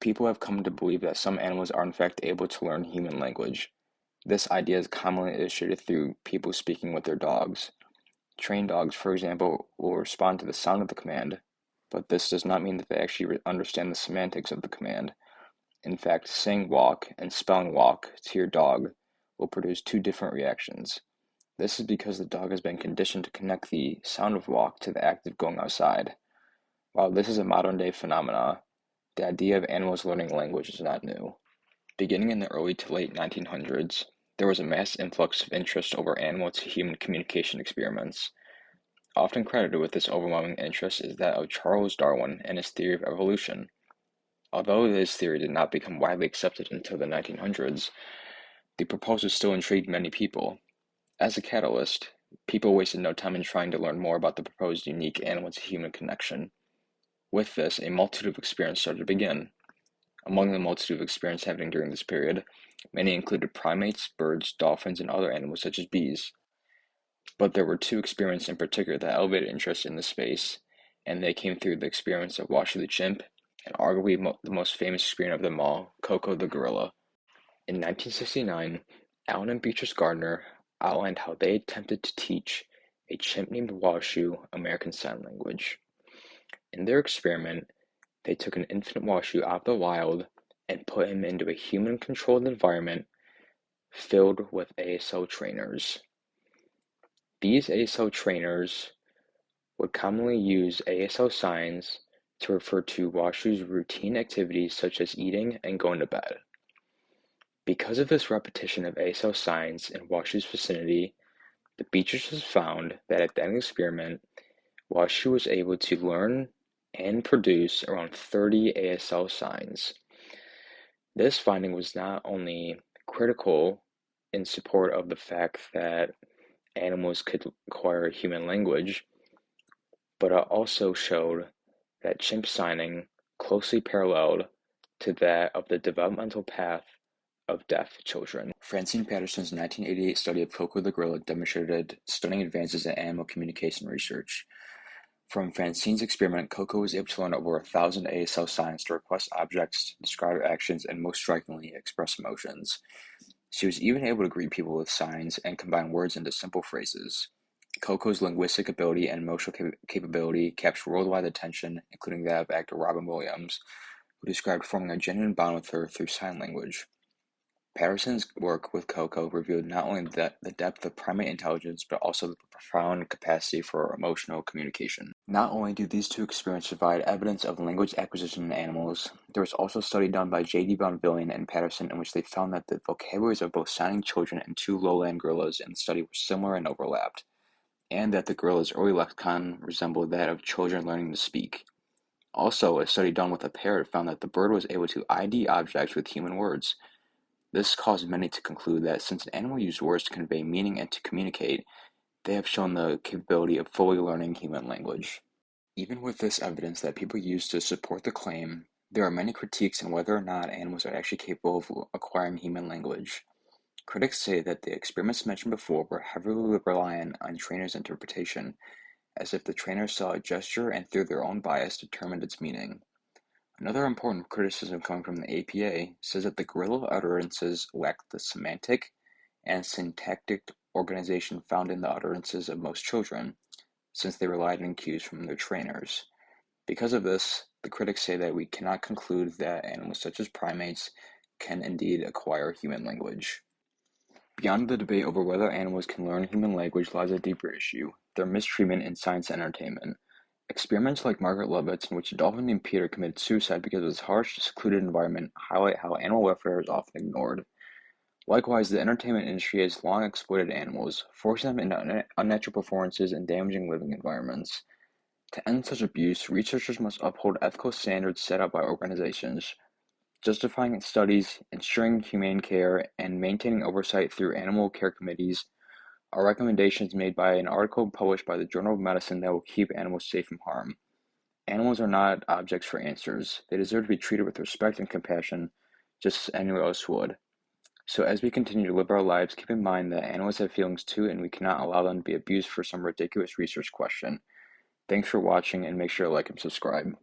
People have come to believe that some animals are in fact able to learn human language. This idea is commonly illustrated through people speaking with their dogs. Trained dogs, for example, will respond to the sound of the command, but this does not mean that they actually understand the semantics of the command. In fact, saying walk and spelling walk to your dog will produce two different reactions. This is because the dog has been conditioned to connect the sound of walk to the act of going outside. While this is a modern day phenomenon, the idea of animals learning language is not new. Beginning in the early to late 1900s, there was a mass influx of interest over animal to human communication experiments. Often credited with this overwhelming interest is that of Charles Darwin and his theory of evolution. Although this theory did not become widely accepted until the 1900s, the proposal still intrigued many people. As a catalyst, people wasted no time in trying to learn more about the proposed unique animal-to-human connection. With this, a multitude of experiments started to begin. Among the multitude of experiments happening during this period, many included primates, birds, dolphins, and other animals such as bees. But there were two experiments in particular that elevated interest in this space, and they came through the experiments of Washoe the chimp, and arguably the most famous experiment of them all, Koko the gorilla. In 1969, Allen and Beatrice Gardner outlined how they attempted to teach a chimp named Washoe American Sign Language. In their experiment, they took an infant Washoe out of the wild and put him into a human-controlled environment filled with ASL trainers. These ASL trainers would commonly use ASL signs to refer to Washoe's routine activities such as eating and going to bed. Because of this repetition of ASL signs in Washoe's vicinity, the Beatrices found that at the end of the experiment, Washoe was able to learn and produce around 30 ASL signs. This finding was not only critical in support of the fact that animals could acquire human language, but it also showed that chimp signing closely paralleled to that of the developmental path of deaf children. Francine Patterson's 1988 study of Koko the gorilla demonstrated stunning advances in animal communication research. From Francine's experiment, Koko was able to learn over 1,000 ASL signs to request objects, describe actions, and most strikingly, express emotions. She was even able to greet people with signs and combine words into simple phrases. Koko's linguistic ability and emotional capability captured worldwide attention, including that of actor Robin Williams, who described forming a genuine bond with her through sign language. Patterson's work with Koko revealed not only the depth of primate intelligence, but also the profound capacity for emotional communication. Not only do these two experiments provide evidence of language acquisition in animals, there was also a study done by J.D. Bonvillian and Patterson in which they found that the vocabularies of both signing children and two lowland gorillas in the study were similar and overlapped, and that the gorilla's early lexicon resembled that of children learning to speak. Also, a study done with a parrot found that the bird was able to ID objects with human words. This caused many to conclude that since an animal used words to convey meaning and to communicate, they have shown the capability of fully learning human language. Even with this evidence that people use to support the claim, there are many critiques on whether or not animals are actually capable of acquiring human language. Critics say that the experiments mentioned before were heavily reliant on trainers' interpretation, as if the trainers saw a gesture and through their own bias determined its meaning. Another important criticism coming from the APA says that the gorilla utterances lacked the semantic and syntactic organization found in the utterances of most children, since they relied on cues from their trainers. Because of this, the critics say that we cannot conclude that animals such as primates can indeed acquire human language. Beyond the debate over whether animals can learn human language lies a deeper issue: their mistreatment in science and entertainment. Experiments like Margaret Lovett's, in which a dolphin named Peter committed suicide because of his harsh, secluded environment, highlight how animal welfare is often ignored. Likewise, the entertainment industry has long exploited animals, forcing them into unnatural performances and damaging living environments. To end such abuse, researchers must uphold ethical standards set out by organizations, justifying studies, ensuring humane care, and maintaining oversight through animal care committees are recommendations made by an article published by the Journal of Medicine that will keep animals safe from harm. Animals are not objects for answers. They deserve to be treated with respect and compassion, just as anyone else would. So as we continue to live our lives, keep in mind that animals have feelings too, and we cannot allow them to be abused for some ridiculous research question. Thanks for watching, and make sure to like and subscribe.